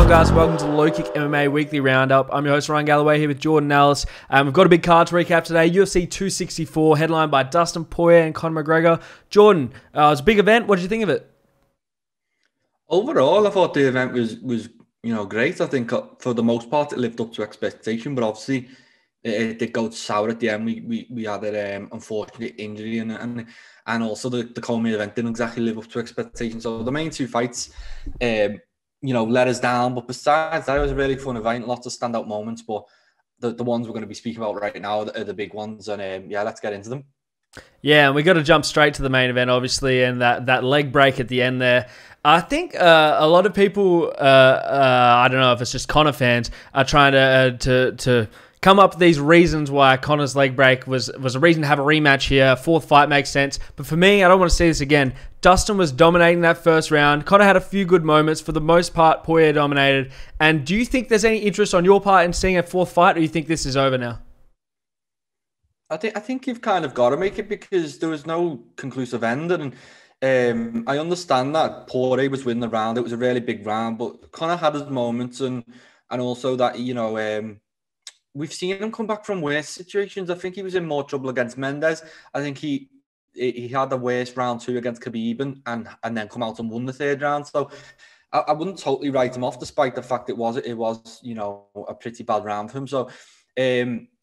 on, guys? Welcome to the Low Kick MMA Weekly Roundup. I'm your host, Ryan Galloway, here with Jordan Ellis. We've got a big card to recap today. UFC 264, headlined by Dustin Poirier and Conor McGregor. Jordan, it was a big event. What did you think of it? Overall, I thought the event was great. I think for the most part it lived up to expectation, but obviously it did go sour at the end. We had an unfortunate injury and also the co-main event didn't exactly live up to expectation. So the main two fights, let us down. But besides that, it was a really fun event. Lots of standout moments. But the ones we're going to be speaking about right now are the big ones. And let's get into them. Yeah, and we got to jump straight to the main event, obviously, and that leg break at the end there. I think a lot of people, I don't know if it's just Conor fans, are trying to come up with these reasons why Conor's leg break was a reason to have a rematch here. Fourth fight makes sense. But for me, I don't want to see this again. Dustin was dominating that first round. Conor had a few good moments. For the most part, Poirier dominated. And do you think there's any interest on your part in seeing a fourth fight, or do you think this is over now? I think you've kind of got to make it because there was no conclusive end. And I understand that Poirier was winning the round. It was a really big round. But Conor had his moments and also that, we've seen him come back from worse situations. I think he was in more trouble against Mendes. I think he had the worst round 2 against Khabib and then come out and won the third round. So I wouldn't totally write him off, despite the fact it was a pretty bad round for him. So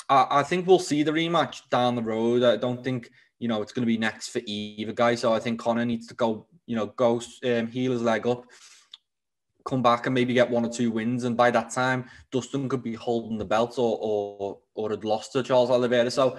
I think we'll see the rematch down the road. I don't think it's going to be next for either guy. So I think Conor needs to go heal his leg up, come back and maybe get 1 or 2 wins, and by that time Dustin could be holding the belt or had lost to Charles Oliveira. So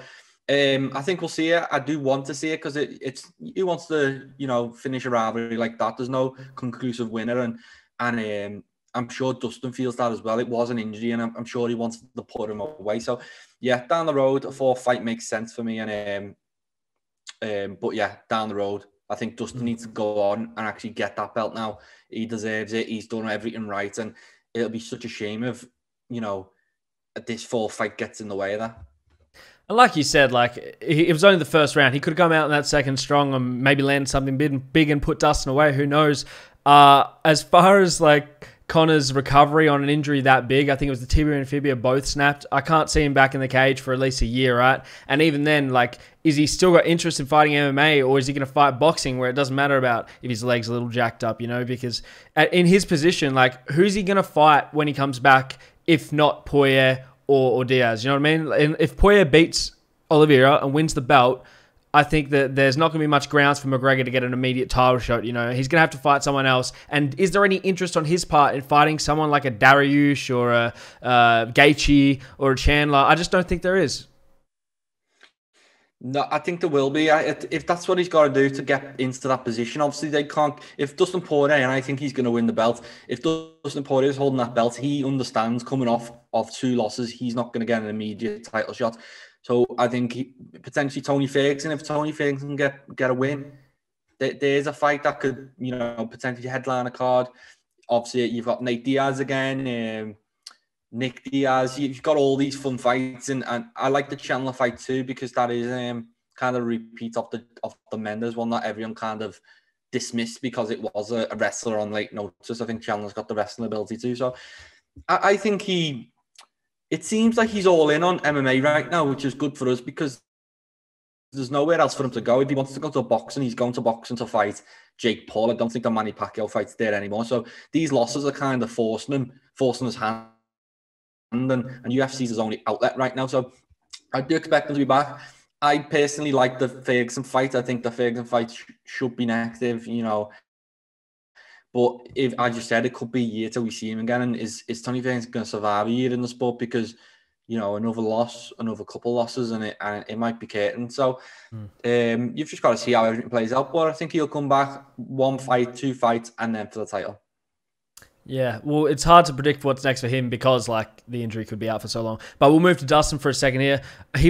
I think we'll see it. I do want to see it because it's who wants to finish a rivalry like that. There's no conclusive winner, and I'm sure Dustin feels that as well. It was an injury, and I'm sure he wants to put him away. So yeah, down the road, a fourth fight makes sense for me. And but yeah, down the road, I think Dustin needs to go on and actually get that belt now. He deserves it. He's done everything right, and it'll be such a shame if this fourth fight gets in the way of that. And like you said, it was only the first round. He could have come out in that second strong and maybe landed something big and put Dustin away. Who knows? As far as Conor's recovery on an injury that big, I think it was the tibia and fibia both snapped. I can't see him back in the cage for at least a year, right? And even then, is he still got interest in fighting MMA, or is he going to fight boxing where it doesn't matter about if his leg's a little jacked up, because in his position, who's he going to fight when he comes back if not Poirier or Diaz? You know what I mean? And if Poirier beats Oliveira and wins the belt, I think that there's not going to be much grounds for McGregor to get an immediate title shot. He's going to have to fight someone else. And is there any interest on his part in fighting someone like a Dariush or a Gaethje or a Chandler? I just don't think there is. No, I think there will be. If that's what he's got to do to get into that position, obviously they can't. If Dustin Poirier, and I think he's going to win the belt, if Dustin Poirier is holding that belt, he understands coming off of 2 losses, he's not going to get an immediate title shot. So I think potentially Tony Ferguson, if Tony Ferguson can get a win, there's a fight that could, potentially headline a card. Obviously, you've got Nate Diaz again, Nick Diaz. You've got all these fun fights, and I like the Chandler fight too because that is kind of a repeat of the Mendes one that everyone kind of dismissed because it was a wrestler on late notice. I think Chandler's got the wrestling ability too. So I think it seems like he's all in on MMA right now, which is good for us because there's nowhere else for him to go. If he wants to go to boxing, he's going to boxing to fight Jake Paul. I don't think the Manny Pacquiao fight's there anymore. So these losses are kind of forcing his hand, and UFC's his only outlet right now. So I do expect him to be back. I personally like the Ferguson fight. I think the Ferguson fight should be next But if, as you said, it could be a year till we see him again. And is Tony Ferguson going to survive a year in the sport? Because, another loss, another couple losses, and it might be curtain. So you've just got to see how everything plays out. But I think he'll come back 1 fight, 2 fights, and then for the title. Yeah, well, it's hard to predict what's next for him because the injury could be out for so long. But we'll move to Dustin for a second here.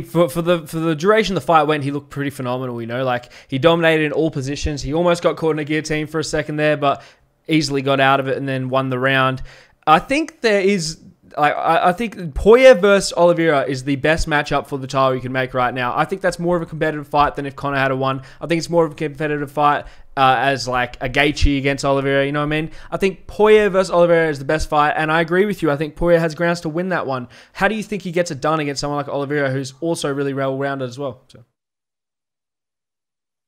For the duration the fight went, he looked pretty phenomenal. He dominated in all positions. He almost got caught in a guillotine for a second there, but easily got out of it and then won the round. I think there is I think Poirier versus Oliveira is the best matchup for the title you can make right now. I think that's more of a competitive fight than if Conor had won. I think it's more of a competitive fight as like a Gaethje against Oliveira, you know what I mean? I think Poirier versus Oliveira is the best fight, and I agree with you. I think Poirier has grounds to win that one. How do you think he gets it done against someone like Oliveira, who's also really well-rounded as well? So.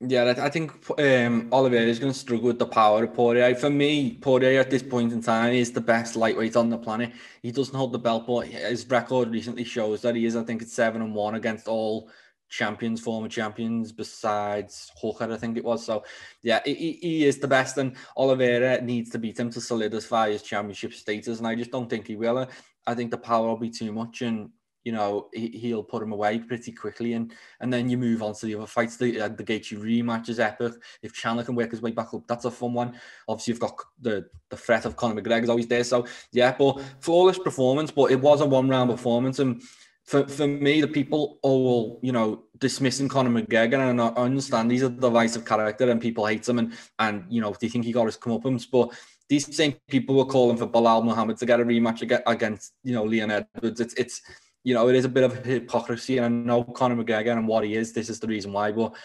Yeah, I think Oliveira is going to struggle with the power of Poirier. For me, Poirier at this point in time is the best lightweight on the planet. He doesn't hold the belt, but his record recently shows that he is. I think it's 7-1 against all champions, former champions, besides Hooker, I think it was. So, yeah, he is the best, and Oliveira needs to beat him to solidify his championship status, and I just don't think he will. I think the power will be too much, and you know, he'll put him away pretty quickly, and then you move on to the other fights. The Gaethje rematch is epic. If Chandler can work his way back up, that's a fun one. Obviously, you've got the threat of Conor McGregor's always there. So, yeah, but flawless performance, but it was a one-round performance. And for me, the people all, you know, dismissing Conor McGregor, and I understand he's a divisive character and people hate him, and you know, they think he got his comeuppance, but these same people were calling for Belal Muhammad to get a rematch against, you know, Leon Edwards. It's you know, it is a bit of hypocrisy, and I know Conor McGregor and what he is. This is the reason why. But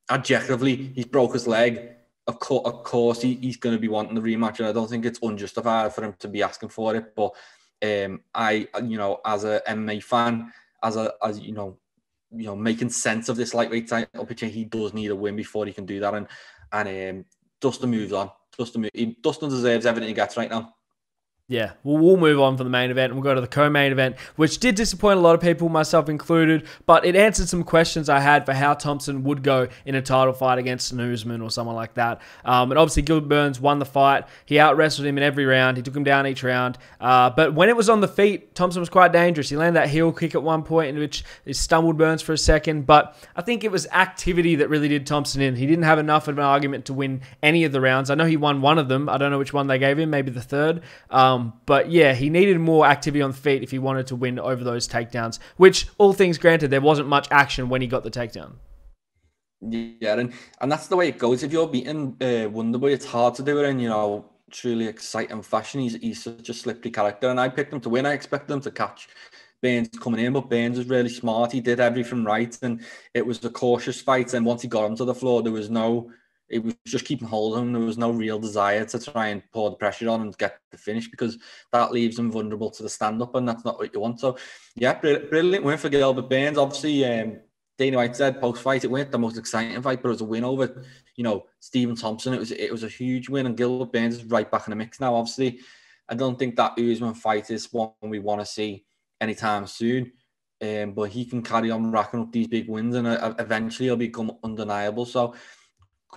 objectively, he's broke his leg. Of course, he's going to be wanting the rematch, and I don't think it's unjustified for him to be asking for it. But I, you know, as a MMA fan, as you know, making sense of this lightweight title picture, he does need a win before he can do that. And Dustin moves on. Dustin deserves everything he gets right now. Yeah, we'll move on from the main event and we'll go to the co-main event, which did disappoint a lot of people, myself included, but it answered some questions I had for how Thompson would go in a title fight against an Usman or someone like that. And obviously, Gilbert Burns won the fight. He out-wrestled him in every round. He took him down each round. But when it was on the feet, Thompson was quite dangerous. He landed that heel kick at one point in which he stumbled Burns for a second, but I think it was activity that really did Thompson in. He didn't have enough of an argument to win any of the rounds. I know he won one of them. I don't know which one they gave him, maybe the third. But yeah, he needed more activity on the feet if he wanted to win over those takedowns, which, all things granted, there wasn't much action when he got the takedown. Yeah, and that's the way it goes. If you're beating Wonderboy, it's hard to do it in, you know, truly exciting fashion. He's such a slippery character, and I picked him to win. I expected him to catch Burns coming in, but Burns was really smart. He did everything right, and it was a cautious fight. And once he got him to the floor, it was just keeping hold of him. There was no real desire to try and pour the pressure on and get the finish, because that leaves him vulnerable to the stand-up, and that's not what you want. So, yeah, brilliant win for Gilbert Burns. Obviously, Dana White said post-fight it weren't the most exciting fight, but it was a win over, you know, Stephen Thompson. It was a huge win, and Gilbert Burns is right back in the mix now. Obviously, I don't think that Usman fight is one we want to see anytime soon. But he can carry on racking up these big wins, and eventually he'll become undeniable. So,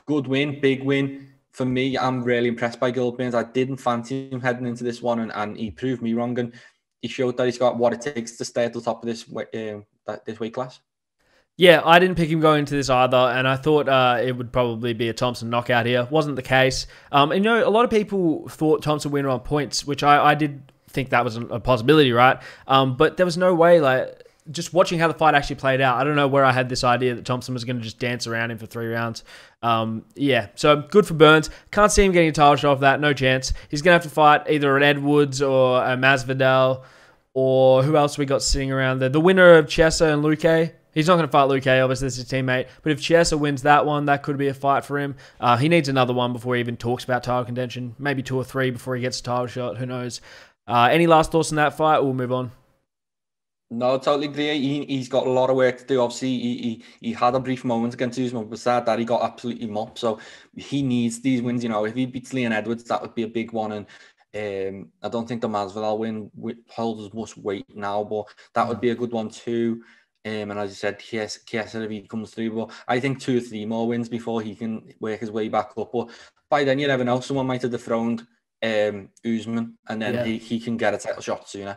good win, big win. For me, I'm really impressed by Gilbert Burns. I didn't fancy him heading into this one, and he proved me wrong, and he showed that he's got what it takes to stay at the top of this weight class. Yeah, I didn't pick him going into this either, and I thought it would probably be a Thompson knockout here. Wasn't the case. And you know, a lot of people thought Thompson would win on points, which I did think that was a possibility, right? But there was no way, like, just watching how the fight actually played out, I don't know where I had this idea that Thompson was going to just dance around him for 3 rounds. Yeah, so good for Burns. Can't see him getting a title shot off that, no chance. He's going to have to fight either an Edwards or a Masvidal, or who else we got sitting around there? The winner of Chiesa and Luque. He's not going to fight Luque, obviously, this is his teammate. But if Chiesa wins that one, that could be a fight for him. He needs another one before he even talks about title contention. Maybe 2 or 3 before he gets a title shot. Who knows? Any last thoughts on that fight? We'll move on. No, totally agree. He's got a lot of work to do. Obviously, he had a brief moment against Usman, but besides that, he got absolutely mopped. So he needs these wins. You know, if he beats Leon Edwards, that would be a big one. And I don't think the Masvidal win holds as much weight now, but that would be a good one too. And as you said, Chiesa, if he comes through, but I think 2 or 3 more wins before he can work his way back up. But by then, you never know. Someone might have dethroned Usman, and then he can get a title shot sooner.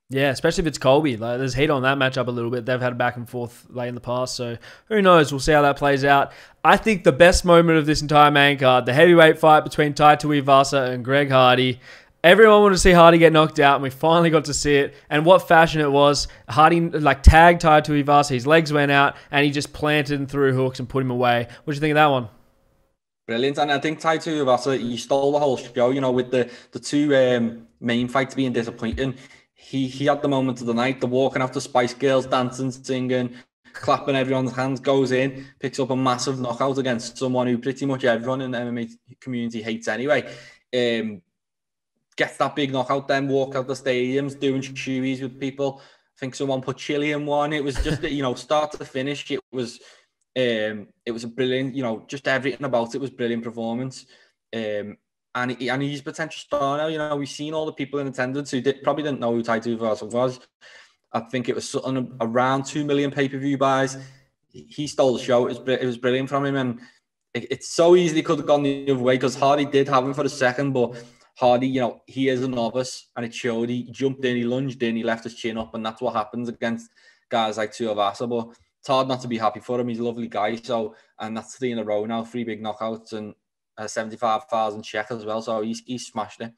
Yeah, especially if it's Colby. Like, there's heat on that matchup a little bit. They've had a back and forth late in the past, so who knows? We'll see how that plays out. I think the best moment of this entire main card, the heavyweight fight between Tai Tuivasa and Greg Hardy. Everyone wanted to see Hardy get knocked out, and we finally got to see it. And what fashion it was. Hardy tagged Tai Tuivasa, his legs went out, and he just planted and threw hooks and put him away. What do you think of that one? Brilliant. And I think Tai Tuivasa, he stole the whole show, you know, with the two main fights being disappointing. He had the moment of the night, the walking out the Spice Girls, dancing, singing, clapping everyone's hands, goes in, picks up a massive knockout against someone who pretty much everyone in the MMA community hates anyway. Gets that big knockout, then walk out the stadiums, doing shoeies with people. I think someone put chili in one. It was just, you know, start to finish. It was a brilliant, you know, just everything about it was brilliant performance. And he's a potential star now. You know, we've seen all the people in attendance who probably didn't know who Tai Tuivasa was. I think it was something around 2 million pay-per-view buys. He stole the show. It was brilliant from him, and it so easily could have gone the other way because Hardy did have him for a second, but Hardy, you know, he is a novice, and it showed. He jumped in, he lunged in, he left his chin up, and that's what happens against guys like Tuivasa. But it's hard not to be happy for him. He's a lovely guy. So, and that's 3 in a row now, 3 big knockouts and 75,000 check as well. So he's smashed it.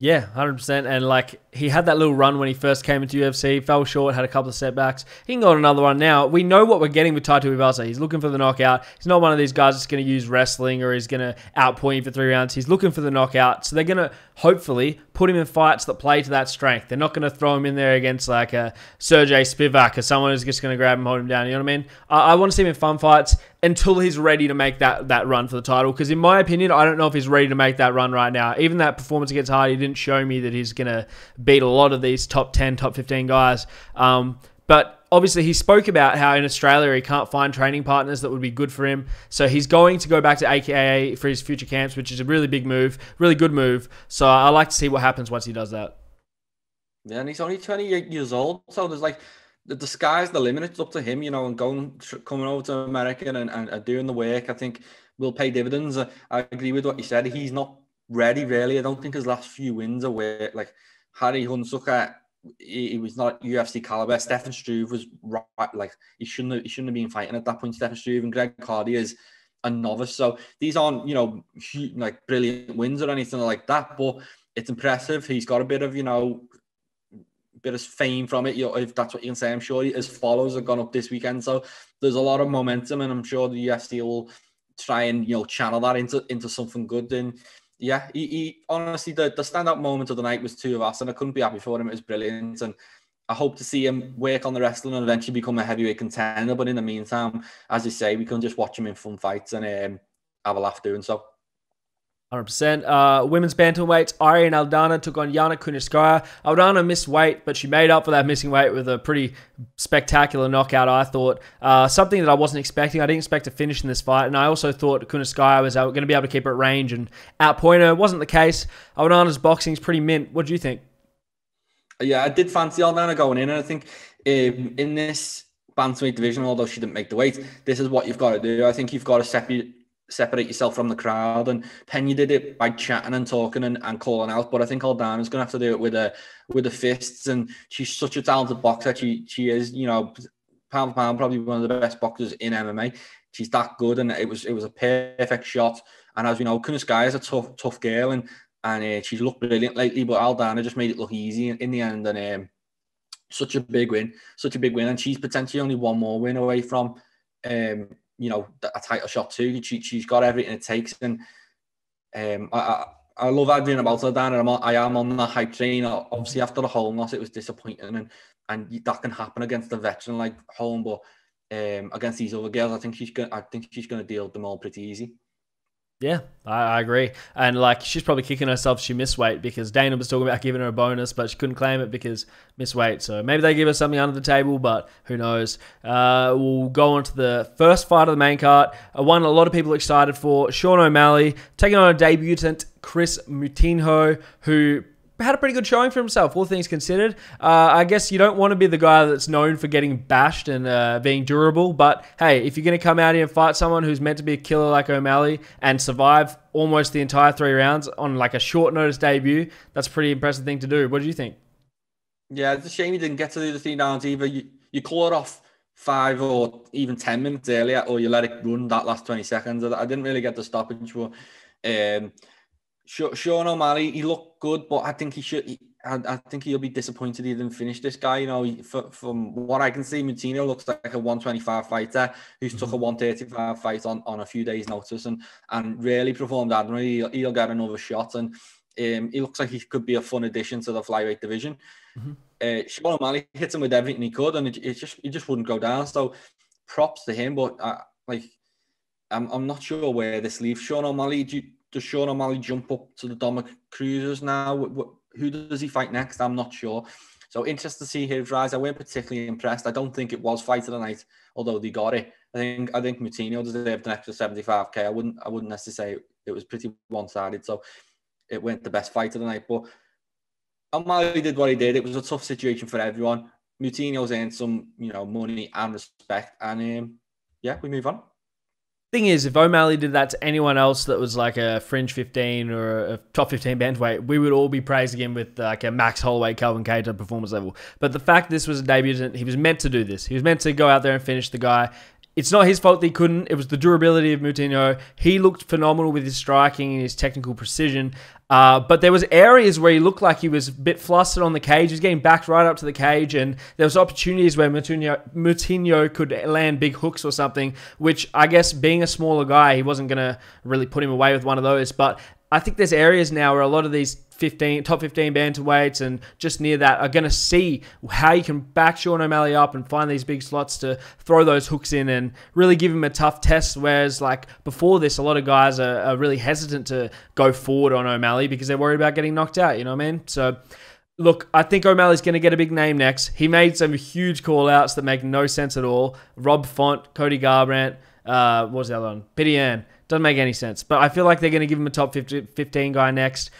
Yeah, 100%. And like he had that little run when he first came into UFC, fell short, had a couple of setbacks. He can go on another one now. We know what we're getting with Tai Tuivasa. He's looking for the knockout. He's not one of these guys that's going to use wrestling or he's going to outpoint you for 3 rounds. He's looking for the knockout. So they're going to hopefully put him in fights that play to that strength. They're not going to throw him in there against like a Sergey Spivak or someone who's just going to grab him, hold him down. You know what I mean? I want to see him in fun fights until he's ready to make that run for the title. Because in my opinion, I don't know if he's ready to make that run right now. Even that performance against Hardy didn't show me that he's going to beat a lot of these top 10, top 15 guys. But obviously he spoke about how in Australia he can't find training partners that would be good for him. So he's going to go back to AKA for his future camps, which is a really big move, really good move. So I like to see what happens once he does that. Yeah, and he's only 28 years old. So there's like, the sky's the limit. It's up to him, you know, and coming over to America and doing the work, I think will pay dividends. I agree with what you said. He's not ready, really. I don't think his last few wins are where, like, Harry Hunsucker, he was not UFC caliber. Stefan Struve was right, like he shouldn't have been fighting at that point. Stefan Struve and Greg Hardy is a novice, so these aren't, you know, like brilliant wins or anything like that. But it's impressive. He's got a bit of, you know, bit of fame from it, you know, if that's what you can say. I'm sure his follows have gone up this weekend, so there's a lot of momentum, and I'm sure the UFC will try and, you know, channel that into something good. And yeah, he honestly, the standout moment of the night was Tuivasa, and I couldn't be happy for him. It was brilliant, and I hope to see him work on the wrestling and eventually become a heavyweight contender. But in the meantime, as you say, we can just watch him in fun fights and have a laugh doing so. 100%. Women's bantamweights, Ariane Aldana took on Yana Kunitskaya. Aldana missed weight, but she made up for that missing weight with a pretty spectacular knockout, I thought. Something that I wasn't expecting. I didn't expect to finish in this fight, and I also thought Kunitskaya was going to be able to keep her at range and outpoint her. It wasn't the case. Aldana's boxing is pretty mint. What do you think? Yeah, I did fancy Aldana going in, and I think in this bantamweight division, although she didn't make the weight, this is what you've got to do. I think you've got to separate yourself from the crowd, and Pena did it by chatting and talking and calling out, but I think Aldana's going to have to do it with the fists, and she's such a talented boxer. She is, you know, pound for pound, probably one of the best boxers in MMA. She's that good, and it was a perfect shot. And as we know, Kunitskaya is a tough girl, and she's looked brilliant lately, but Aldana just made it look easy in the end, and such a big win, and she's potentially only one more win away from you know, a title shot too. She's got everything it takes, and I love everything about her, Dan, and I am on that hype train. Obviously, after the Holm loss, it was disappointing, and that can happen against a veteran like Holm, but against these other girls, I think she's gonna deal with them all pretty easy. Yeah, I agree. And like, she's probably kicking herself she missed weight, because Dana was talking about giving her a bonus, but she couldn't claim it because missed weight. So maybe they give her something under the table, but who knows. We'll go on to the first fight of the main card. One a lot of people are excited for. Sean O'Malley taking on a debutant, Chris Moutinho, who had a pretty good showing for himself, all things considered. I guess you don't want to be the guy that's known for getting bashed and being durable, but hey, if you're going to come out here and fight someone who's meant to be a killer like O'Malley and survive almost the entire 3 rounds on like a short notice debut, that's a pretty impressive thing to do. What do you think? Yeah, it's a shame he didn't get to do the 3 rounds either. You call it off 5 or even 10 minutes earlier, or you let it run that last 20 seconds. I didn't really get the stoppage, but Sean O'Malley, he looked good, but I think he should. I think he'll be disappointed he didn't finish this guy. You know, from what I can see, Moutinho looks like a 125 fighter who's took a 135 fight on a few days' notice and really performed admirably. He'll get another shot, and he looks like he could be a fun addition to the flyweight division. Sean O'Malley hits him with everything he could, and he just wouldn't go down. So props to him, but I'm not sure where this leaves Sean O'Malley. Does Sean O'Malley jump up to the Dominic Cruzes now? Who does he fight next? I'm not sure. So interested to see his rise. I weren't particularly impressed. I don't think it was fight of the night, although they got it. I think Moutinho deserved an extra 75k. I wouldn't necessarily say it was pretty one-sided. So it went the best fight of the night. But O'Malley did what he did. It was a tough situation for everyone. Moutinho's earned some, money and respect. And we move on. Thing is, if O'Malley did that to anyone else that was like a fringe 15 or a top 15 bantamweight, we would all be praising him with like a Max Holloway, Calvin Kattar performance level. But the fact this was a debutant, he was meant to do this. He was meant to go out there and finish the guy. It's not his fault that he couldn't. It was the durability of Moutinho. He looked phenomenal with his striking and his technical precision. But there was areas where he looked like he was a bit flustered on the cage. He was getting backed right up to the cage, and there was opportunities where Moutinho could land big hooks or something, which I guess being a smaller guy, he wasn't going to really put him away with one of those. But I think there's areas now where a lot of these top 15 bantamweights and just near that are going to see how you can back Sean O'Malley up and find these big slots to throw those hooks in and really give him a tough test. Whereas like before this, a lot of guys are really hesitant to go forward on O'Malley because they're worried about getting knocked out. You know what I mean? So look, I think O'Malley's going to get a big name next. He made some huge call-outs that make no sense at all. Rob Font, Cody Garbrandt, what was the other one? Petty Ann. Doesn't make any sense. But I feel like they're going to give him a top 15 guy next.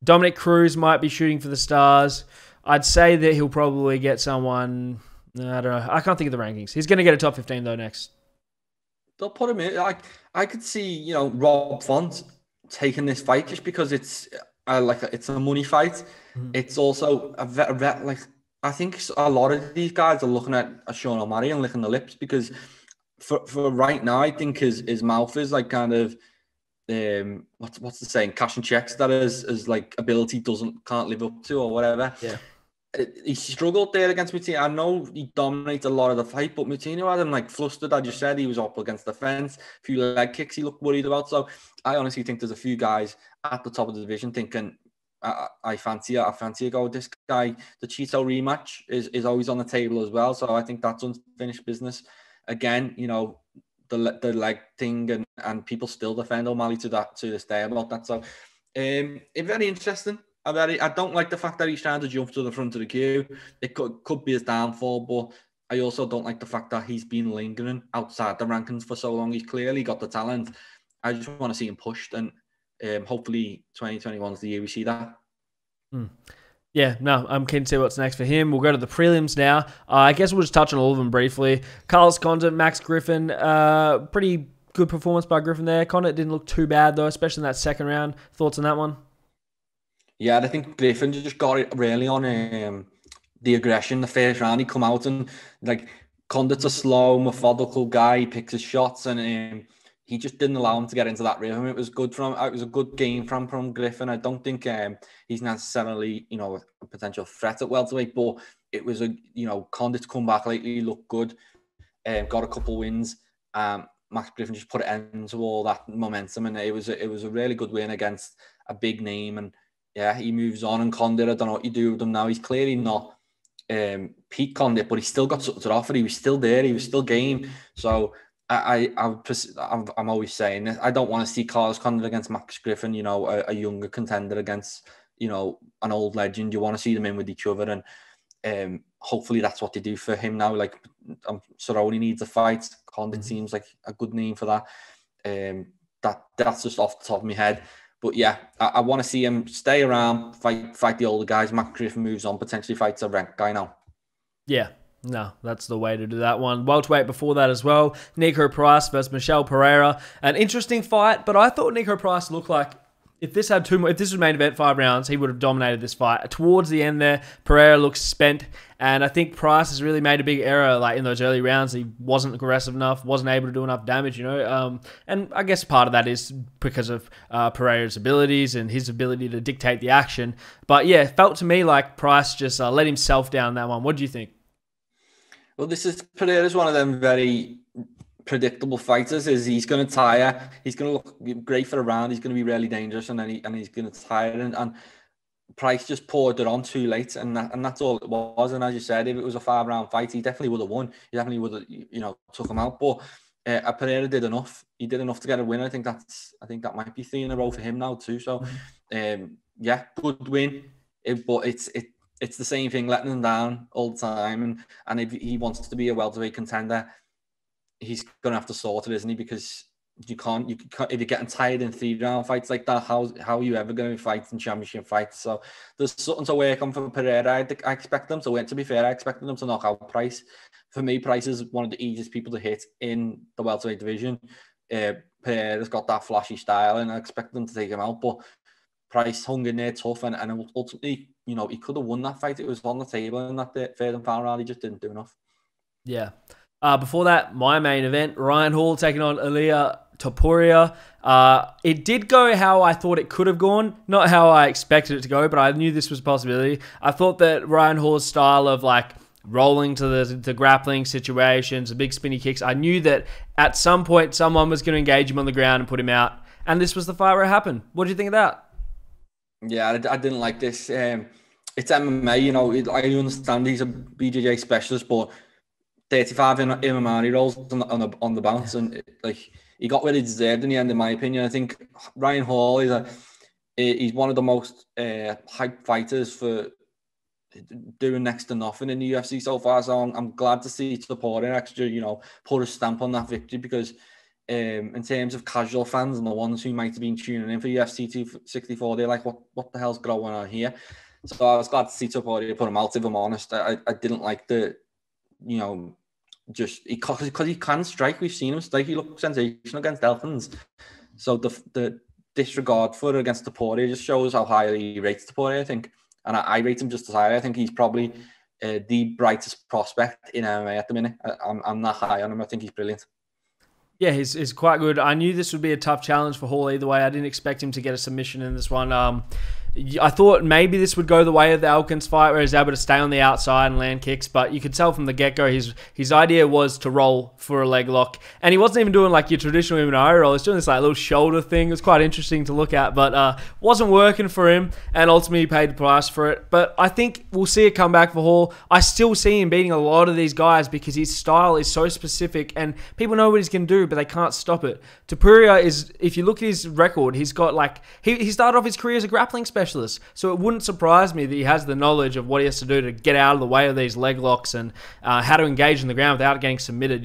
Dominic Cruz might be shooting for the stars. I'd say that he'll probably get someone... I don't know. I can't think of the rankings. He's going to get a top 15 though next. They'll put him in. I could see, Rob Font taking this fight just because it's a money fight. It's also I think a lot of these guys are looking at Sean O'Malley and licking the lips because for right now, I think his mouth is like kind of what's the saying? Cashing checks that his like ability can't live up to or whatever. Yeah. He struggled there against Moutinho. I know he dominated a lot of the fight, but Moutinho had him like flustered. I just said he was up against the fence. A few leg kicks he looked worried about. So I honestly think there's a few guys at the top of the division thinking, I fancy a go. This guy, the Cheeto rematch is always on the table as well. So I think that's unfinished business. Again, the leg thing and people still defend O'Malley to this day about that. So it's very interesting. I don't like the fact that he's trying to jump to the front of the queue. It could be his downfall, but I also don't like the fact that he's been lingering outside the rankings for so long. He's clearly got the talent. I just want to see him pushed, and hopefully 2021 is the year we see that. Yeah, no, I'm keen to see what's next for him. We'll go to the prelims now. I guess we'll just touch on all of them briefly. Carlos Condit, Max Griffin, pretty good performance by Griffin there. Condit didn't look too bad though, especially in that second round. Thoughts on that one? Yeah, I think Griffin just got it really on the aggression. The first round, he come out and like Condit's a slow, methodical guy. He picks his shots and he just didn't allow him to get into that rhythm. It was good from. It was a good game from Griffin. I don't think he's necessarily a potential threat at welterweight, but it was Condit's come back lately. He looked good. Got a couple wins. Max Griffin just put an end to all that momentum, and it was a really good win against a big name. And yeah, he moves on. And Condit, I don't know what you do with him now. He's clearly not peak Condit, but he's still got something to offer. He was still there. He was still game. So I'm always saying this. I don't want to see Carlos Condit against Max Griffin. A younger contender against an old legend. You want to see them in with each other, and hopefully that's what they do for him now. Like Cerrone needs a fight. Condit seems like a good name for that. That's just off the top of my head. But yeah, I want to see him stay around, fight the older guys. Max Griffin moves on, potentially fights a ranked guy now. Yeah. No, that's the way to do that one. Welterweight before that as well. Nico Price versus Michel Pereira. An interesting fight, but I thought Nico Price looked like if this had if this was main event 5 rounds, he would have dominated this fight. Towards the end there, Pereira looks spent, and I think Price has really made a big error. Like in those early rounds, he wasn't aggressive enough, wasn't able to do enough damage, and I guess part of that is because of Pereira's abilities and his ability to dictate the action. But yeah, it felt to me like Price just let himself down in that one. What do you think? Well, Pereira's one of them very predictable fighters. He's going to tire. He's going to look great for a round. He's going to be really dangerous, and then he's going to tire. And Price just poured it on too late, and that's all it was. And as you said, if it was a 5-round fight, he definitely would have won. He definitely would have, took him out. But Pereira did enough. He did enough to get a win. I think that might be 3 in a row for him now too. So, yeah, good win. But it's the same thing, letting him down all the time. And if he wants to be a welterweight contender, he's going to have to sort it, isn't he? Because you can't, if you're getting tired in 3-round fights like that, how are you ever going to be fighting championship fights? So there's something to work on for Pereira. I expect them to win. To be fair, I expected them to knock out Price. For me, Price is one of the easiest people to hit in the welterweight division. Pereira's got that flashy style, and I expect them to take him out. But Price hung in there tough, and ultimately, he could have won that fight. It was on the table in that 3rd and final round. He just didn't do enough. Yeah. Before that, my main event, Ryan Hall taking on Ilia Topuria. It did go how I thought it could have gone, not how I expected it to go, but I knew this was a possibility. I thought that Ryan Hall's style of rolling to the grappling situations, the big spinny kicks, I knew that at some point someone was going to engage him on the ground and put him out, and this was the fight where it happened. What do you think of that? Yeah, I didn't like this. It's MMA, I understand he's a BJJ specialist, but 35 in MMA rolls on the bounce, and he got what he deserved in the end, in my opinion. I think Ryan Hall he's one of the most hyped fighters for doing next to nothing in the UFC so far. So I'm glad to see Topuria actually, put a stamp on that victory, because in terms of casual fans and the ones who might have been tuning in for UFC 264, they're like, what the hell's going on here? So I was glad to see Topuria put him out, if I'm honest. I didn't like the, just because he can strike. We've seen him strike. He looked sensational against Elkins. So the disregard for it against Topuria just shows how highly he rates Topuria, I think. And I rate him just as high. I think he's probably the brightest prospect in MMA at the minute. I'm not high on him. I think he's brilliant. Yeah, he's quite good. I knew this would be a tough challenge for Hall either way. I didn't expect him to get a submission in this one. I thought maybe this would go the way of the Elkins fight, where he's able to stay on the outside and land kicks, but you could tell from the get-go his idea was to roll for a leg lock, and he wasn't even doing your traditional MMA roll. He's doing this little shoulder thing. It was quite interesting to look at, but wasn't working for him, and ultimately he paid the price for it. But I think we'll see a comeback for Hall. I still see him beating a lot of these guys because his style is so specific, and people know what he's going to do, but they can't stop it. Topuria is, if you look at his record, he's got he started off his career as a grappling specialist. So it wouldn't surprise me that he has the knowledge of what he has to do to get out of the way of these leg locks and how to engage in the ground without getting submitted,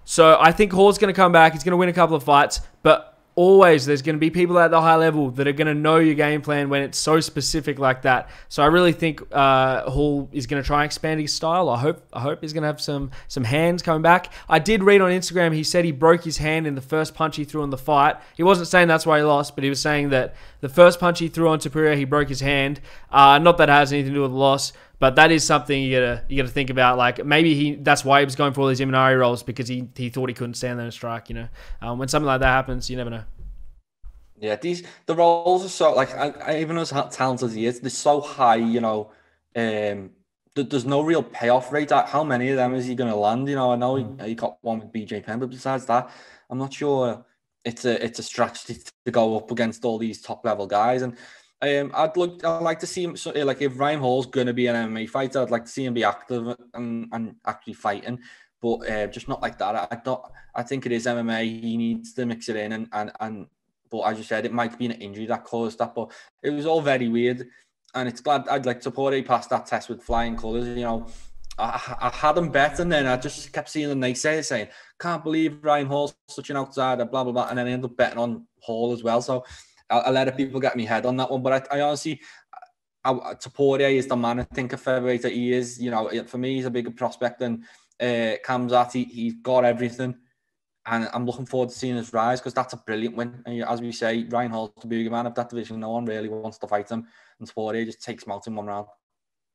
So I think Hall's going to come back. He's going to win a couple of fights, but always there's going to be people at the high level that are going to know your game plan when it's so specific like that. So I really think Hall is going to try and expand his style. I hope he's going to have some hands coming back. I did read on Instagram, he said he broke his hand in the first punch he threw in the fight. He wasn't saying that's why he lost, but he was saying that the first punch he threw on Topuria, he broke his hand. Not that it has anything to do with the loss, but that is something you gotta think about. Maybe that's why he was going for all these Imanari rolls, because he thought he couldn't stand there and strike. When something like that happens, you never know. Yeah, the rolls are so even as talented as he is, they're so high. There's no real payoff rate. How many of them is he going to land? I know he got one with BJ Penn, but besides that, I'm not sure it's a strategy to go up against all these top level guys. And I'd like to see him. So, if Ryan Hall's going to be an MMA fighter, I'd like to see him be active and actually fighting, but just not like that. I think it is MMA. He needs to mix it in, and but as you said, it might be an injury that caused that. But it was all very weird, and it's glad I'd like Topuria passed that test with flying colours. I had him bet, and then I just kept seeing the naysayers saying, "Can't believe Ryan Hall's such an outsider," blah blah blah, and then I ended up betting on Hall as well. So I let people get me head on that one, but I honestly, Topuria is the man. I think a featherweight that he is. For me, he's a bigger prospect than Khamzat. He's got everything, And I'm looking forward to seeing his rise because that's a brilliant win. And as we say, Ryan Hall's the boogeyman of that division. No one really wants to fight him. And Poirier just takes him out in one round.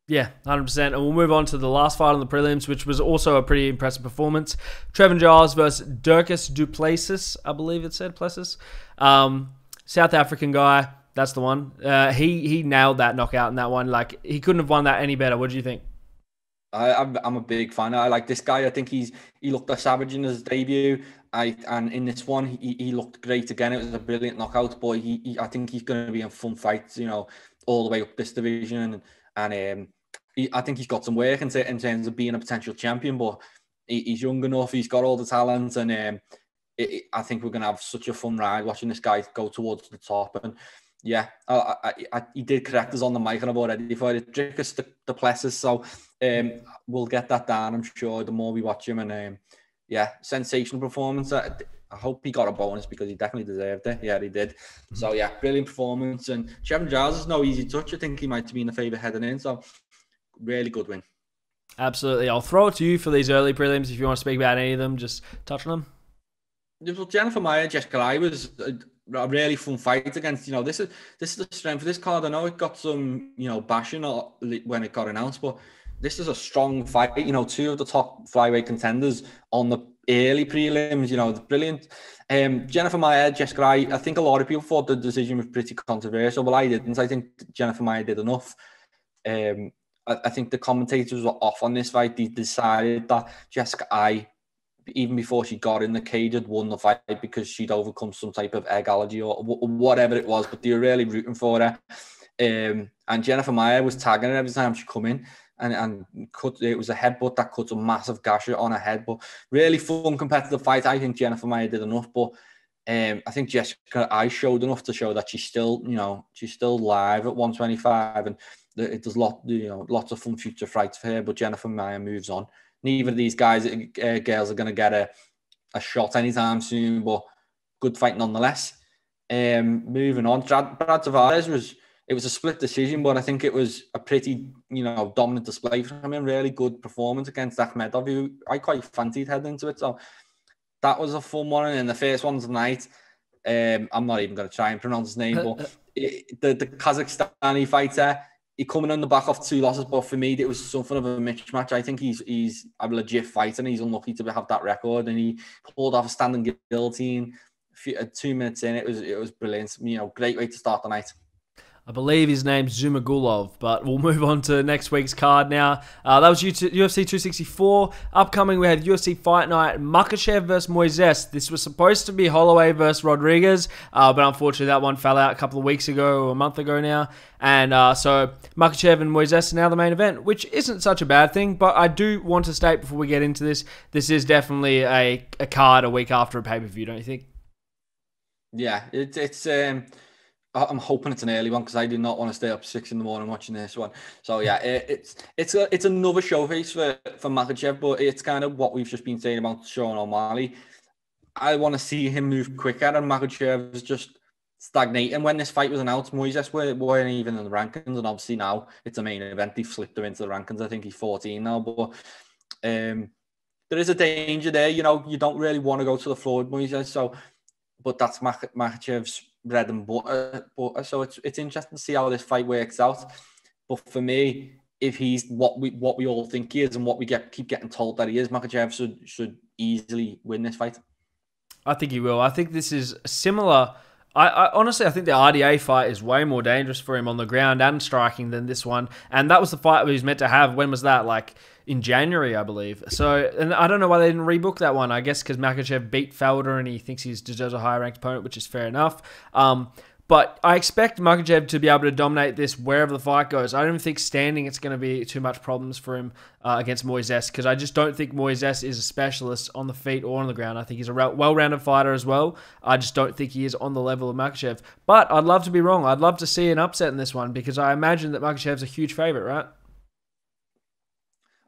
Yeah, 100%. And we'll move on to the last fight on the prelims, which was also a pretty impressive performance. Trevin Giles versus Dricus du Plessis, I believe it said, Plessis. South African guy, that's the one. He nailed that knockout in that one. Like, he couldn't have won that any better. What do you think? I'm a big fan. I like this guy. I think he looked a savage in his debut. And in this one, he looked great again. It was a brilliant knockout. But I think he's going to be in fun fights, all the way up this division. And I think he's got some work in terms of being a potential champion, but he's young enough. He's got all the talent, and I think we're going to have such a fun ride watching this guy go towards the top. And yeah, he did correct us on the mic, and I've already for it. Dricus du Plessis, so we'll get that down, I'm sure, the more we watch him. And sensational performance. I hope he got a bonus because he definitely deserved it. Yeah, he did. So, yeah, brilliant performance. And Trevin Giles is no easy touch. I think he might have been a favourite heading in. So, really good win. Absolutely. I'll throw it to you for these early prelims. If you want to speak about any of them, just touch on them. Well, Jennifer Maia, Jessica Eye was a really fun fight against. This is the strength of this card. I know it got some, bashing when it got announced, but this is a strong fight. Two of the top flyweight contenders on the early prelims, brilliant. Jennifer Maia, Jessica Eye, I think a lot of people thought the decision was pretty controversial, but I didn't. I think Jennifer Maia did enough. I think the commentators were off on this fight. They decided that Jessica Eye, even before she got in the cage, had won the fight because she'd overcome some type of egg allergy or whatever it was, but they were really rooting for her. And Jennifer Maia was tagging her every time she come in. And it was a headbutt that cut a massive gash on her head. But really fun, competitive fight. I think Jennifer Maia did enough. But I think Jessica Eye showed enough to show that she's still live at 125. And there's lots of fun future fights for her. But Jennifer Maia moves on. Neither of these girls are going to get a shot anytime soon. But good fight nonetheless. Moving on. Brad Tavares it was a split decision, but I think it was a pretty, dominant display from him. Really good performance against Akhmedov, who I quite fancied heading into it. So that was a fun one. And the first one tonight, I'm not even going to try and pronounce his name, but the Kazakhstani fighter, he coming on the back of 2 losses. But for me, it was something of a mismatch. I think he's a legit fighter, and he's unlucky to have that record. And he pulled off a standing guillotine 2 minutes in. It was brilliant. Great way to start the night. I believe his name's Zumagulov, but we'll move on to next week's card now. That was UFC 264. Upcoming, we had UFC Fight Night, Makhachev versus Moises. This was supposed to be Holloway versus Rodriguez, but unfortunately that one fell out a couple of weeks ago, or a month ago now. And so Makhachev and Moises are now the main event, which isn't such a bad thing, but I do want to state before we get into this is definitely a card a week after a pay-per-view, don't you think? Yeah, it's I'm hoping it's an early one because I do not want to stay up 6 a.m. watching this one. So yeah, it's another showcase for Makhachev, but it's kind of what we've just been saying about Sean O'Malley. I want to see him move quicker, and Makhachev is just stagnating. When this fight was announced, Moises weren't even in the rankings, and obviously now it's a main event. They've slipped him into the rankings. I think he's 14 now, but there is a danger there. You don't really want to go to the floor with Moises, so but that's Makhachev's bread and butter. So it's interesting to see how this fight works out. But for me, if he's what we all think he is and what we keep getting told that he is, Makhachev should easily win this fight. I think he will. I think this is similar. I honestly, I think the RDA fight is way more dangerous for him on the ground and striking than this one. And that was the fight he was meant to have. When was that? Like in January, I believe. So, and I don't know why they didn't rebook that one. I guess because Makhachev beat Felder and he thinks he deserves a higher ranked opponent, which is fair enough. But I expect Makhachev to be able to dominate this wherever the fight goes. I don't think standing it's going to be too much problems for him against Moises, because I just don't think Moises is a specialist on the feet or on the ground. I think he's a well-rounded fighter as well. I just don't think he is on the level of Makhachev. But I'd love to be wrong. I'd love to see an upset in this one because I imagine that Makhachev's a huge favourite, right?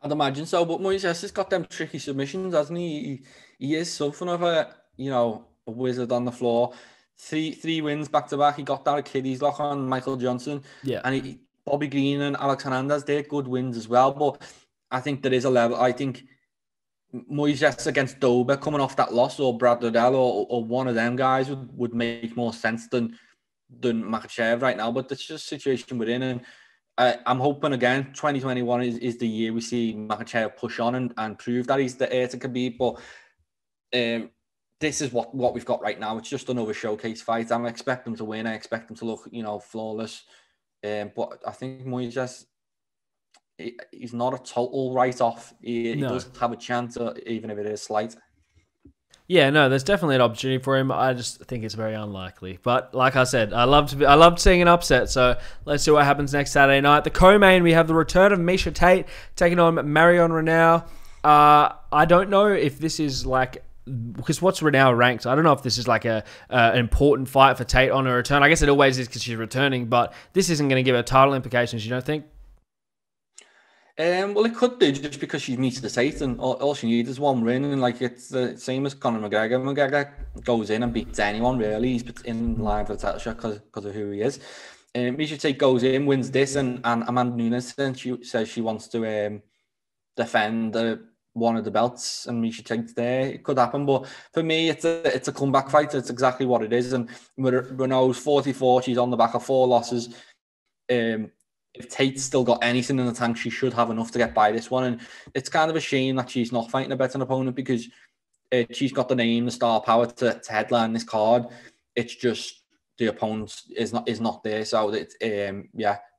I'd imagine so, but Moises has got them tricky submissions, hasn't he? He is something of a wizard on the floor. Three wins back to back. He got that Achilles lock on Michael Johnson. Yeah. And Bobby Green and Alex Hernandez, they're good wins as well. But I think there is a level. I think Moises against Dober coming off that loss, or Brad Liddell, or one of them guys would make more sense than Makhachev right now. But that's just a situation we're in, and I'm hoping again 2021 is the year we see Makhachev push on and prove that he's the heir to Khabib. But this is what we've got right now. It's just another showcase fight. I expect him to win. I expect him to look, flawless. But I think Moises, he's not a total write-off. He does have a chance, even if it is slight. Yeah, no, there's definitely an opportunity for him. I just think it's very unlikely. But like I said, I loved seeing an upset. So let's see what happens next Saturday night. The co-main, we have the return of Miesha Tate taking on Marion Reneau. I don't know if this is like, because what's Reneau ranked? I don't know if this is like an important fight for Tate on her return. I guess it always is because she's returning, but this isn't going to give her title implications, you don't think? Well, it could do just because she meets the Tate, and all she needs is one win, and like it's the same as Conor McGregor. McGregor goes in and beats anyone really. He's in line for the title shot because of who he is. Miesha Tate goes in, wins this, and Amanda Nunes then she says she wants to defend one of the belts, and Miesha Tate's there. It could happen, but for me, it's a comeback fight. It's exactly what it is. And Renault's 44. She's on the back of 4 losses. If Tate's still got anything in the tank, she should have enough to get by this one. And it's kind of a shame that she's not fighting a better opponent, because she's got the name, the star power to headline this card. It's just the opponent is not there. So it's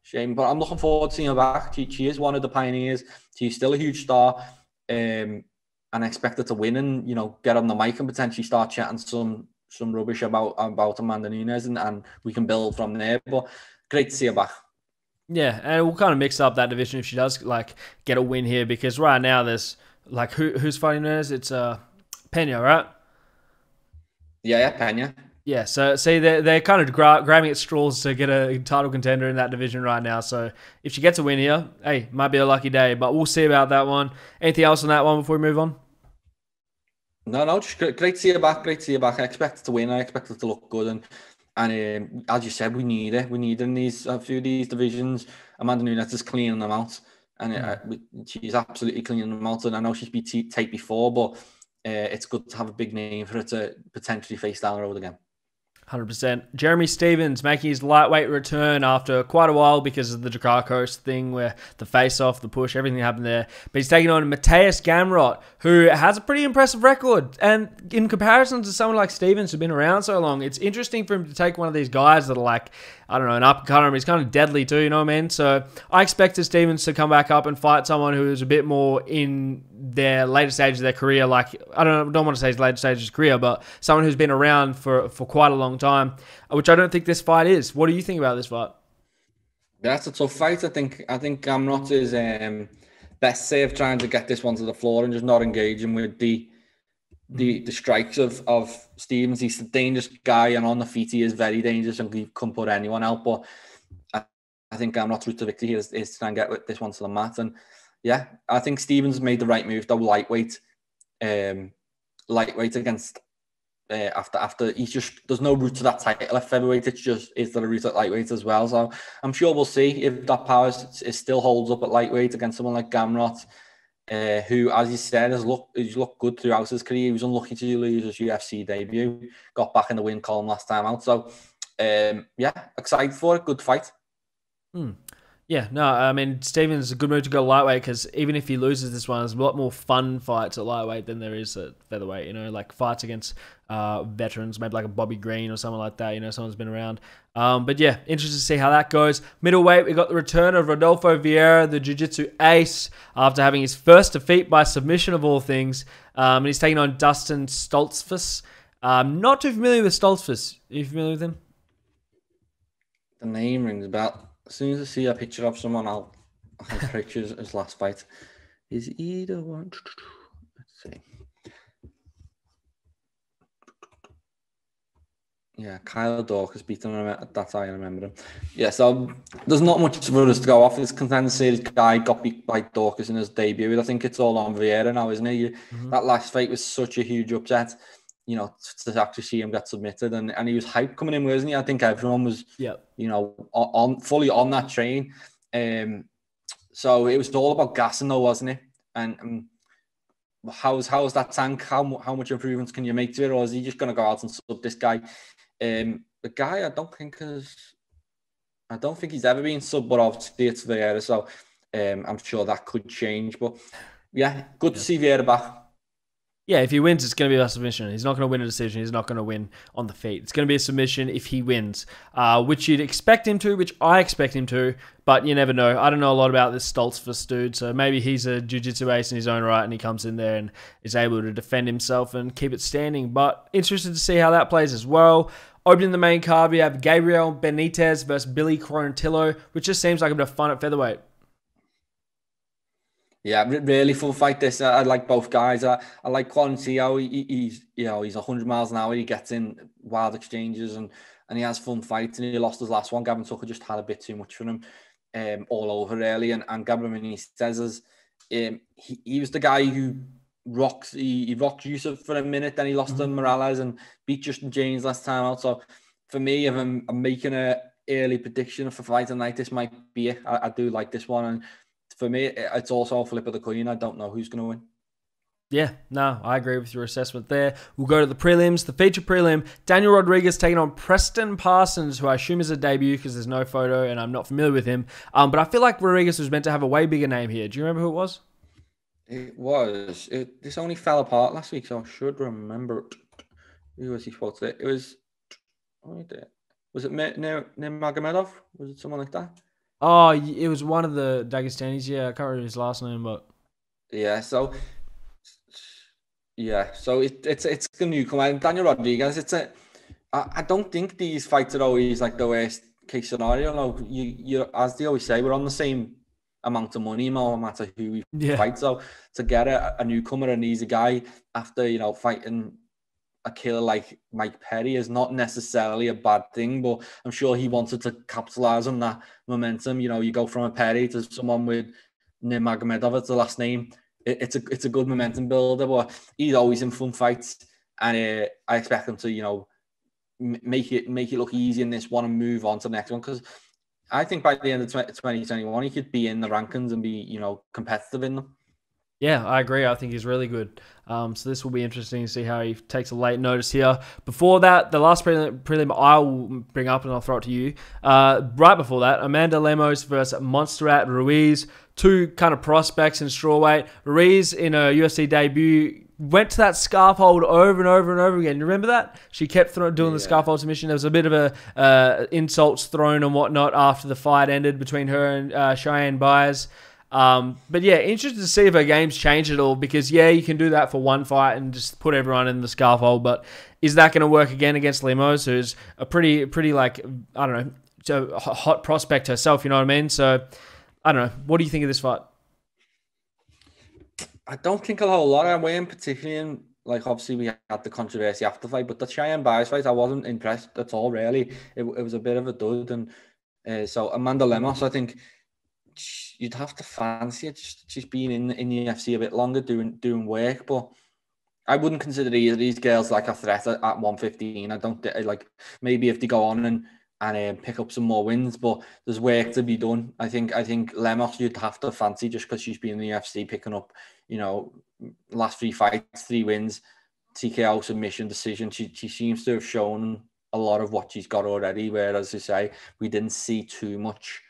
shame. But I'm looking forward to seeing her back. She is one of the pioneers. She's still a huge star. And I expect her to win and, get on the mic and potentially start chatting some rubbish about Amanda Nunes, and we can build from there. But great to see her back. Yeah, and we'll kind of mix up that division if she does get a win here, because right now there's who's fighting Nunes? It's Pena, right? Yeah, Pena. Yeah, so see, they're kind of grabbing at straws to get a title contender in that division right now. So if she gets a win here, hey, might be a lucky day, but we'll see about that one. Anything else on that one before we move on? No, just great to see her back. Great to see her back. I expect her to win. I expect her to look good, and as you said, we need it. We need in a few of these divisions. Amanda Nunes is cleaning them out, and she's absolutely cleaning them out. And I know she's beat Tate before, but it's good to have a big name for her to potentially face down the road again. 100%. Jeremy Stephens making his lightweight return after quite a while because of the Drakakos thing, where the face-off, the push, everything happened there. But he's taking on Mateusz Gamrot, who has a pretty impressive record. And in comparison to someone like Stephens, who's been around so long, it's interesting for him to take one of these guys that are like, I don't know, an up-and-comer. He's kind of deadly too, you know what I mean? So I expected Stephens to come back up and fight someone who is a bit more in their later stages of their career. Like, I don't want to say his later stages of his career, but someone who's been around for quite a long time, which I don't think this fight is. What do you think about this fight? That's a tough fight. I think Gamrot is best safe trying to get this one to the floor and just not engaging with the strikes of Stephens. He's a dangerous guy, and on the feet he is very dangerous and he can put anyone out. But I think Gamrot's route to victory is to try and get this one to the mat. And yeah, I think Stephens made the right move, though, lightweight against after he's just, there's no route to that title at featherweight. It's just, is there a route at lightweight as well? So I'm sure we'll see if that power still holds up at lightweight against someone like Gamrot, who, as you said, he's looked good throughout his career. He was unlucky to lose his UFC debut, got back in the win column last time out. So excited for it. Good fight. Yeah, no, I mean, Stephens is a good move to go lightweight, because even if he loses this one, there's a lot more fun fights at lightweight than there is at featherweight, like fights against veterans, maybe like a Bobby Green or someone like that, someone's been around. But yeah, interested to see how that goes. Middleweight, we got the return of Rodolfo Vieira, the jiu-jitsu ace, after having his first defeat by submission of all things. And he's taking on Dustin Stoltzfus. Not too familiar with Stoltzfus. Are you familiar with him? The name rings a bell. As soon as I see a picture of someone, I'll picture his last fight. Is he the one? Let's see. Yeah, Kyle Dawkins beat him. That's how I remember him. Yeah, so there's not much for us to go off. This contender series guy got beat by Dawkins in his debut. I think it's all on Vieira now, isn't it? That last fight was such a huge upset. To actually see him get submitted, and he was hyped coming in, wasn't he? I think everyone was, fully on that train. So it was all about gassing, though, wasn't it? And how's that tank? How much improvements can you make to it, or is he just going to go out and sub this guy? The guy I don't think he's ever been sub, but obviously it's Vieira, so I'm sure that could change. But yeah, good to see Vieira back. Yeah, if he wins, it's going to be a submission. He's not going to win a decision. He's not going to win on the feet. It's going to be a submission if he wins, which you'd expect him to, which I expect him to, but you never know. I don't know a lot about this Stoltzfus dude, so maybe he's a jiu-jitsu ace in his own right and he comes in there and is able to defend himself and keep it standing. But interested to see how that plays as well. Opening the main card, we have Gabriel Benitez versus Billy Quarantillo, which just seems like a bit of fun at featherweight. Yeah, really fun fight this. I like both guys. I like Quarantillo. He's 100 miles an hour. He gets in wild exchanges and he has fun fights. And he lost his last one. Gavin Tucker just had a bit too much for him, all over really. And Gabriel Benitez, he was the guy who rocked Yusuf for a minute. Then he lost to Morales and beat Justin James last time out. So for me, if I'm making an early prediction for fight tonight, this might be it. I do like this one. And for me, it's also a flip of the coin. I don't know who's going to win. Yeah, no, I agree with your assessment there. We'll go to the prelims. The feature prelim, Daniel Rodriguez taking on Preston Parsons, who I assume is a debut because there's no photo and I'm not familiar with him. But I feel like Rodriguez was meant to have a way bigger name here. Do you remember who it was? It was. This only fell apart last week, so I should remember it. Who was he supposed to? It was... Was it Nurmagomedov? Was it someone like that? Oh, it was one of the Dagestanis. Yeah, I can't remember his last name, but yeah. So it's a newcomer. Daniel Rodriguez. I don't think these fights are always like the worst case scenario. No, you as they always say, we're on the same amount of money, no matter who we fight. So to get a newcomer, an easy guy after fighting a killer like Mike Perry is not necessarily a bad thing, but I'm sure he wanted to capitalize on that momentum. You go from a Perry to someone with Nurmagomedov, it's the last name. It's a good momentum builder, but he's always in fun fights, and I expect him to make it look easy in this one and move on to the next one, because I think by the end of 2021 he could be in the rankings and be competitive in them. Yeah, I agree. I think he's really good. So this will be interesting to see how he takes a late notice here. Before that, the last prelim I'll bring up and I'll throw it to you. Right before that, Amanda Lemos versus Montserrat Ruiz. Two kind of prospects in strawweight. Ruiz in a UFC debut went to that scarf hold over and over and over again. You remember that? She kept doing the scarf hold submission. There was a bit of insults thrown and whatnot after the fight ended between her and Cheyenne Byers. But yeah, interested to see if her game's changed at all, because you can do that for one fight and just put everyone in the scarf hold, but is that going to work again against Lemos, who's a pretty like, I don't know, a hot prospect herself, you know what I mean? So, I don't know. What do you think of this fight? I don't think a whole lot. I'm weighing particularly in, like, obviously we had the controversy after the fight, but the Cheyenne Byers fight, I wasn't impressed at all, really. It was a bit of a dud, and so Amanda Lemos, I think you'd have to fancy it. She's been in the UFC a bit longer doing work, but I wouldn't consider either of these girls like a threat at 115. I don't like, maybe if they go on and pick up some more wins, but there's work to be done. I think Lemos you'd have to fancy just because she's been in the UFC picking up, last 3 fights, 3 wins, TKO, submission, decision. She seems to have shown a lot of what she's got already, whereas, you say, we didn't see too much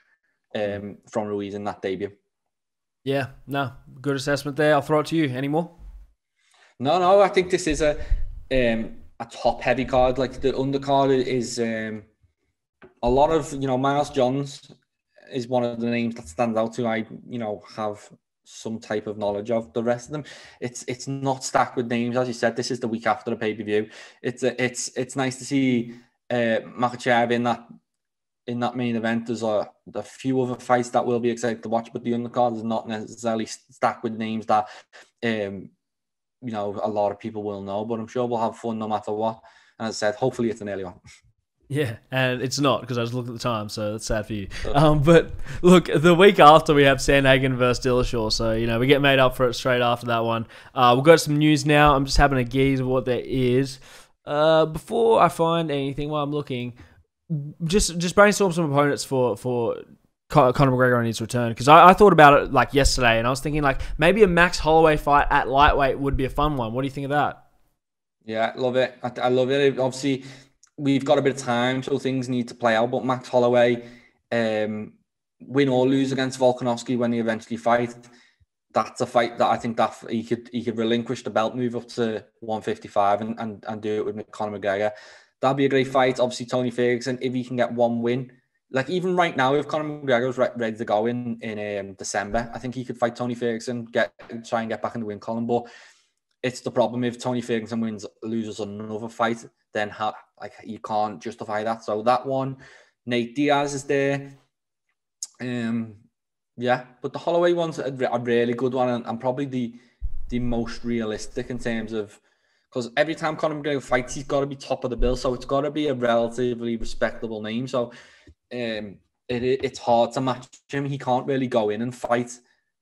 from Ruiz in that debut. Yeah, no, good assessment there. I'll throw it to you. Any more? No, I think this is a top heavy card. Like, the undercard is a lot of, Miles Johns is one of the names that stands out to I have some type of knowledge of. The rest of them, it's not stacked with names. As you said, this is the week after the pay-per-view. It's nice to see Makhachev in that main event. There's a few other fights that will be exciting to watch, but the undercard is not necessarily stacked with names that a lot of people will know, but I'm sure we'll have fun no matter what. And as I said, hopefully it's an early one. Yeah, and it's not, because I just looked at the time, so that's sad for you. But look, the week after we have Sandhagen versus Dillashaw, so we get made up for it straight after that one. We'll go to some news now. I'm just having a gaze of what there is. Before I find anything while I'm looking, just brainstorm some opponents for Conor McGregor on his return, because I thought about it like yesterday, and I was thinking like maybe a Max Holloway fight at lightweight would be a fun one. What do you think of that? Yeah, love it. I love it. Obviously, we've got a bit of time, so things need to play out. But Max Holloway, win or lose against Volkanovski when they eventually fight, that's a fight that I think that he could relinquish the belt, move up to 155, and do it with Conor McGregor. That'd be a great fight. Obviously, Tony Ferguson, if he can get one win. Like even right now, if Conor McGregor's ready to go in December, I think he could fight Tony Ferguson, try and get back in the win column. But it's the problem if Tony Ferguson loses another fight, then you can't justify that. So that one, Nate Diaz is there. Yeah, but the Holloway one's a really good one, and probably the most realistic in terms of, because every time Conor McGregor fights, he's got to be top of the bill, so it's got to be a relatively respectable name. So it's hard to match him. He can't really go in and fight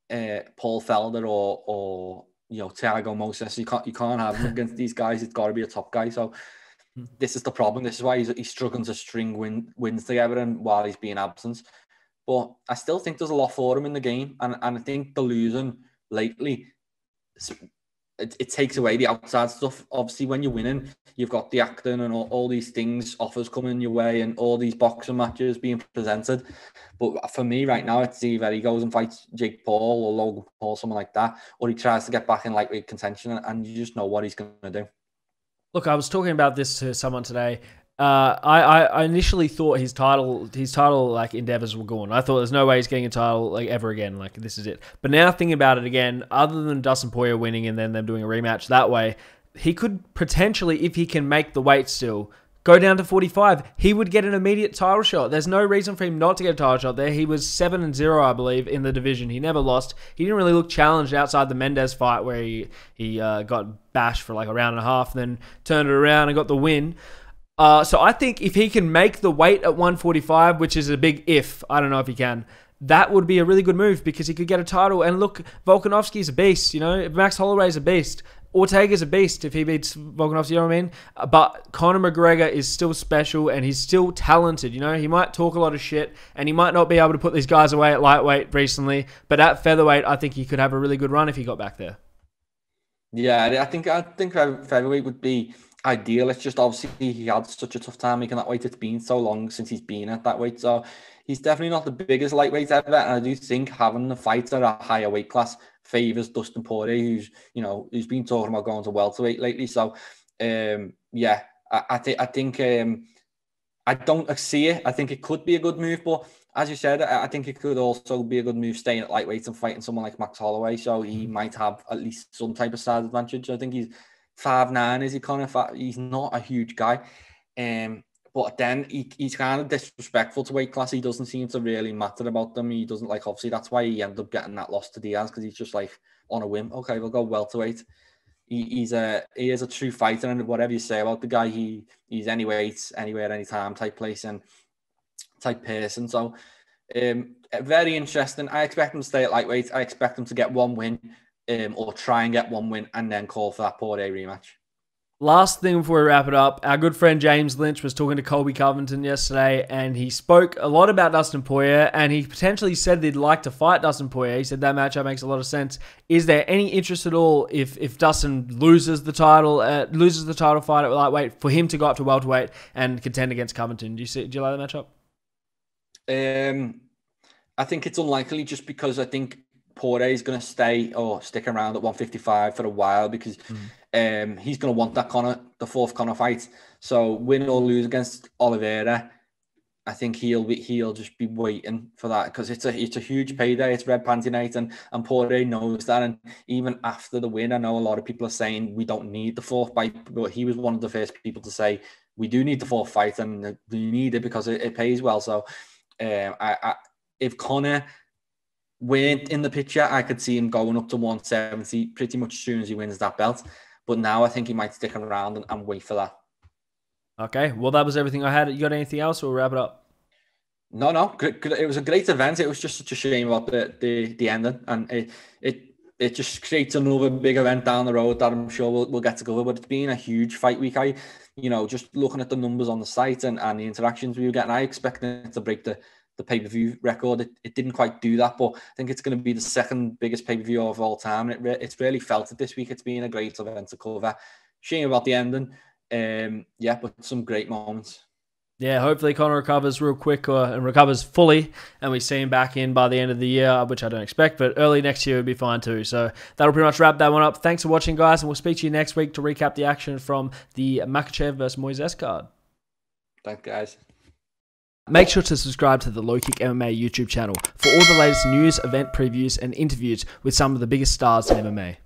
Paul Felder or Thiago Moses. You can't have him against these guys. It's got to be a top guy. So this is the problem. This is why he's struggling to string wins together, and while he's being absent. But I still think there's a lot for him in the game, and I think the losing lately, it takes away the outside stuff. Obviously, when you're winning, you've got the acting and all these things, offers coming your way, and all these boxing matches being presented. But for me right now, it's either he goes and fights Jake Paul or Logan Paul, someone like that, or he tries to get back in lightweight contention, and you just know what he's going to do. Look, I was talking about this to someone today. I initially thought his title like endeavors were gone. I thought there's no way he's getting a title like ever again. Like this is it. But now thinking about it again, other than Dustin Poirier winning and then them doing a rematch that way, he could potentially, if he can make the weight still, go down to 45. He would get an immediate title shot. There's no reason for him not to get a title shot there. He was 7-0, I believe, in the division. He never lost. He didn't really look challenged outside the Mendes fight where he got bashed for like a round and a half, then turned it around and got the win. So I think if he can make the weight at 145, which is a big if, I don't know if he can, that would be a really good move because he could get a title. And look, Volkanovski's a beast, Max Holloway's a beast. Ortega's a beast if he beats Volkanovski, you know what I mean? But Conor McGregor is still special and he's still talented, He might talk a lot of shit and he might not be able to put these guys away at lightweight recently, but at featherweight, I think he could have a really good run if he got back there. Yeah, I think featherweight would be ideal. It's just obviously he had such a tough time making that weight. It's been so long since he's been at that weight. So he's definitely not the biggest lightweight ever. And I do think having the fights at a higher weight class favours Dustin Poirier, who's been talking about going to welterweight lately. So I think I don't see it. I think it could be a good move, but as you said, I think it could also be a good move staying at lightweight and fighting someone like Max Holloway. So he might have at least some type of size advantage. I think he's 5'9", is he kind of? He's not a huge guy, but then he's kind of disrespectful to weight class. He doesn't seem to really matter about them. He doesn't obviously that's why he ended up getting that loss to Diaz, because he's just like on a whim. Okay, we'll go welterweight. He is a true fighter, and whatever you say about the guy, he's any weight, anywhere, anytime type place and type person. So very interesting. I expect him to stay at lightweight. I expect him to get one win. Or try and get one win and then call for that Poirier rematch. Last thing before we wrap it up, our good friend James Lynch was talking to Colby Covington yesterday, and he spoke a lot about Dustin Poirier, and he potentially said they'd like to fight Dustin Poirier. He said that matchup makes a lot of sense. Is there any interest at all if Dustin loses the title fight at lightweight for him to go up to welterweight and contend against Covington? Do you like that matchup? I think it's unlikely, just because I think Poirier is going to stick around at 155 for a while, because he's going to want the fourth Conor fight. So win or lose against Oliveira, I think he'll just be waiting for that, because it's a huge payday. It's red panty night, and Poirier knows that. And even after the win, I know a lot of people are saying we don't need the fourth fight, but he was one of the first people to say we do need the fourth fight, and we need it because it pays well. So if Conor weren't in the picture, I could see him going up to 170 pretty much as soon as he wins that belt. But now I think he might stick around and wait for that. Okay, well, that was everything I had. You got anything else, or we'll wrap it up? No. It was a great event. It was just such a shame about the ending, and it just creates another big event down the road that I'm sure we'll get to cover. But it's been a huge fight week. Just looking at the numbers on the site and the interactions we were getting, I expect it to break the the pay-per-view record. It didn't quite do that, but I think it's going to be the second biggest pay-per-view of all time. And it's really felt it this week. It's been a great event to cover. Shame about the ending. Yeah, but some great moments. Yeah, hopefully Conor recovers real quick and recovers fully, and we see him back in by the end of the year, which I don't expect, but early next year would be fine too. So that'll pretty much wrap that one up. Thanks for watching, guys, and we'll speak to you next week to recap the action from the Makhachev versus Moises card. Thanks, guys. Make sure to subscribe to the Low Kick MMA YouTube channel for all the latest news, event previews, and interviews with some of the biggest stars in MMA.